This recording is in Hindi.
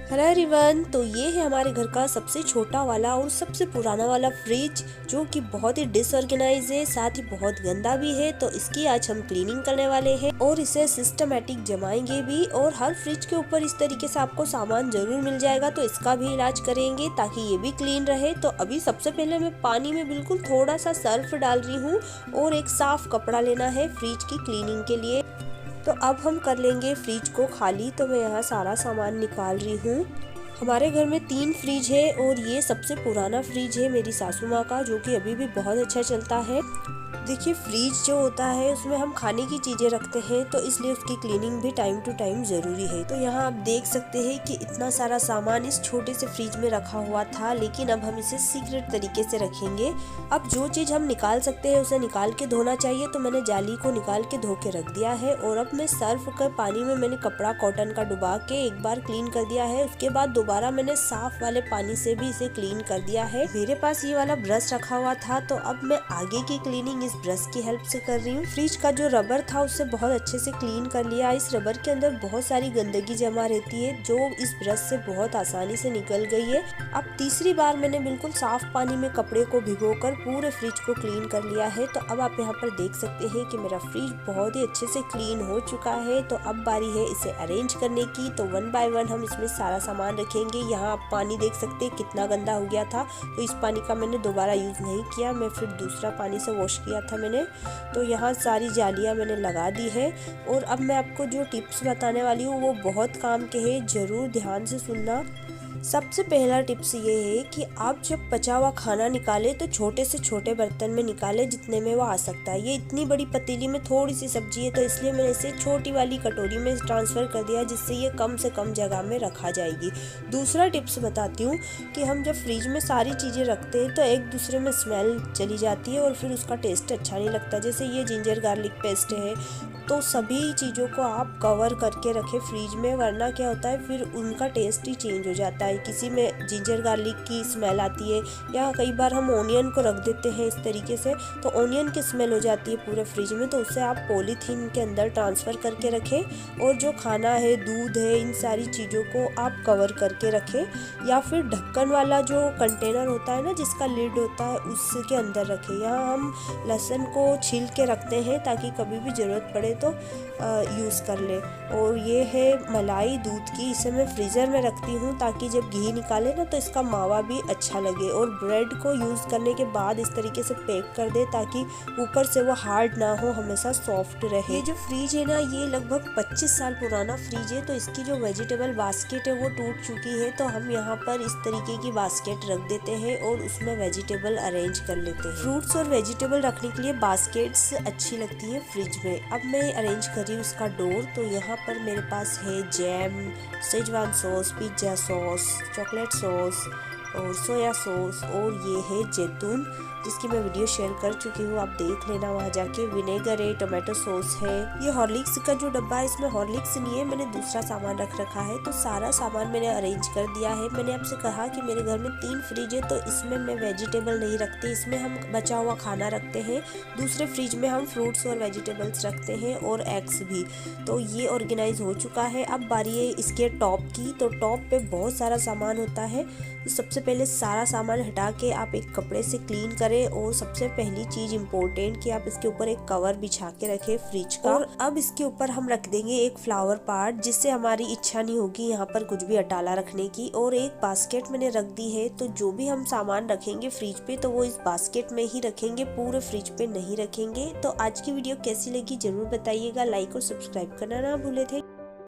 हेलो एवरीवन, तो ये है हमारे घर का सबसे छोटा वाला और सबसे पुराना वाला फ्रिज जो कि बहुत ही डिसऑर्गेनाइज है, साथ ही बहुत गंदा भी है। तो इसकी आज हम क्लीनिंग करने वाले हैं और इसे सिस्टमेटिक जमाएंगे भी। और हर फ्रिज के ऊपर इस तरीके से आपको सामान जरूर मिल जाएगा, तो इसका भी इलाज करेंगे ताकि ये भी क्लीन रहे। तो अभी सबसे पहले मैं पानी में बिल्कुल थोड़ा सा सर्फ डाल रही हूँ और एक साफ कपड़ा लेना है फ्रिज की क्लीनिंग के लिए। तो अब हम कर लेंगे फ्रिज को खाली। तो मैं यहाँ सारा सामान निकाल रही हूँ। हमारे घर में 3 फ्रिज है और ये सबसे पुराना फ्रिज है मेरी सासू माँ का, जो कि अभी भी बहुत अच्छा चलता है। देखिए, फ्रिज जो होता है उसमें हम खाने की चीज़ें रखते हैं, तो इसलिए उसकी क्लीनिंग भी टाइम टू टाइम ज़रूरी है। तो यहाँ आप देख सकते हैं कि इतना सारा सामान इस छोटे से फ्रिज में रखा हुआ था, लेकिन अब हम इसे सीक्रेट तरीके से रखेंगे। अब जो चीज़ हम निकाल सकते हैं उसे निकाल के धोना चाहिए, तो मैंने जाली को निकाल के धो के रख दिया है। और अब मैं सर्फ कर पानी में मैंने कपड़ा कॉटन का डुबा के एक बार क्लीन कर दिया है। उसके बाद दोबारा मैंने साफ वाले पानी से भी इसे क्लीन कर दिया है। मेरे पास ये वाला ब्रश रखा हुआ था, तो अब मैं आगे की क्लीनिंग इस ब्रश की हेल्प से कर रही हूँ। फ्रिज का जो रबर था उससे बहुत अच्छे से क्लीन कर लिया। इस रबर के अंदर बहुत सारी गंदगी जमा रहती है, जो इस ब्रश से बहुत आसानी से निकल गई है। अब तीसरी बार मैंने बिल्कुल साफ पानी में कपड़े को भिगोकर पूरे फ्रिज को क्लीन कर लिया है। तो अब आप यहाँ पर देख सकते हैं कि मेरा फ्रिज बहुत ही अच्छे से क्लीन हो चुका है। तो अब बारी है इसे अरेंज करने की। तो 1 बाय 1 हम इसमें सारा सामान रखेंगे। यहाँ आप पानी देख सकते हैं कितना गंदा हो गया था, तो इस पानी का मैंने दोबारा यूज नहीं किया, मैं फिर दूसरा पानी से वॉश किया था मैंने। तो यहाँ सारी जालियाँ मैंने लगा दी है। और अब मैं आपको जो टिप्स बताने वाली हूँ वो बहुत काम के हैं, जरूर ध्यान से सुनना। सबसे पहला टिप्स ये है कि आप जब बचा हुआ खाना निकाले तो छोटे से छोटे बर्तन में निकाले, जितने में वो आ सकता है। ये इतनी बड़ी पतीली में थोड़ी सी सब्जी है, तो इसलिए मैंने इसे छोटी वाली कटोरी में ट्रांसफ़र कर दिया, जिससे ये कम से कम जगह में रखा जाएगी। दूसरा टिप्स बताती हूँ कि हम जब फ्रिज में सारी चीज़ें रखते हैं तो एक दूसरे में स्मेल चली जाती है और फिर उसका टेस्ट अच्छा नहीं लगता। जैसे ये जिंजर गार्लिक पेस्ट है, तो सभी चीज़ों को आप कवर करके रखें फ्रिज में, वरना क्या होता है फिर उनका टेस्ट ही चेंज हो जाता है। किसी में जिंजर गार्लिक की स्मेल आती है, या कई बार हम ओनियन को रख देते हैं इस तरीके से, तो ओनियन की स्मेल हो जाती है पूरे फ्रिज में। तो उससे आप पॉलीथीन के अंदर ट्रांसफ़र करके रखें, और जो खाना है, दूध है, इन सारी चीज़ों को आप कवर करके रखें। या फिर ढक्कन वाला जो कंटेनर होता है ना, जिसका लिड होता है, उसके अंदर रखें। यहाँ हम लहसुन को छील के रखते हैं ताकि कभी भी ज़रूरत पड़े तो यूज़ कर ले। और ये है मलाई दूध की, इसे मैं फ्रीज़र में रखती हूँ ताकि जब घी निकाले ना तो इसका मावा भी अच्छा लगे। और ब्रेड को यूज़ करने के बाद इस तरीके से पैक कर दे ताकि ऊपर से वो हार्ड ना हो, हमेशा सॉफ्ट रहे। ये जो फ्रिज है ना, ये लगभग 25 साल पुराना फ्रिज है, तो इसकी जो वेजिटेबल बास्केट है वो टूट चुकी है। तो हम यहाँ पर इस तरीके की बास्केट रख देते हैं और उसमें वेजिटेबल अरेंज कर लेते हैं। फ्रूट्स और वेजिटेबल रखने के लिए बास्केट्स अच्छी लगती है फ्रिज में। अब मैं अरेंज कर रही हूँ इसका डोर। तो यहाँ पर मेरे पास है jam, Schezwan sauce, pizza sauce, chocolate sauce और सोया सॉस, और ये है जैतून, जिसकी मैं वीडियो शेयर कर चुकी हूँ, आप देख लेना वहाँ जाके। विनेगर है, टोमेटो सॉस है। ये हॉर्लिक्स का जो डब्बा है, इसमें हॉर्लिक्स नहीं है, मैंने दूसरा सामान रख रखा है। तो सारा सामान मैंने अरेंज कर दिया है। मैंने आपसे कहा कि मेरे घर में 3 फ्रिज है, तो इसमें मैं वेजिटेबल नहीं रखती, इसमें हम बचा हुआ खाना रखते हैं। दूसरे फ्रिज में हम फ्रूट्स और वेजिटेबल्स रखते हैं और एग्स भी। तो ये ऑर्गेनाइज हो चुका है। अब बारी है इसके टॉप की। तो टॉप पे बहुत सारा सामान होता है, तो सबसे पहले सारा सामान हटा के आप एक कपड़े से क्लीन करें। और सबसे पहली चीज इम्पोर्टेंट कि आप इसके ऊपर एक कवर बिछा के रखें फ्रिज का। और अब इसके ऊपर हम रख देंगे एक फ्लावर पार्ट, जिससे हमारी इच्छा नहीं होगी यहाँ पर कुछ भी अटाला रखने की। और एक बास्केट मैंने रख दी है, तो जो भी हम सामान रखेंगे फ्रिज पे तो वो इस बास्केट में ही रखेंगे, पूरे फ्रिज पे नहीं रखेंगे। तो आज की वीडियो कैसी लगी जरूर बताइएगा, लाइक और सब्सक्राइब करना ना भूले थे।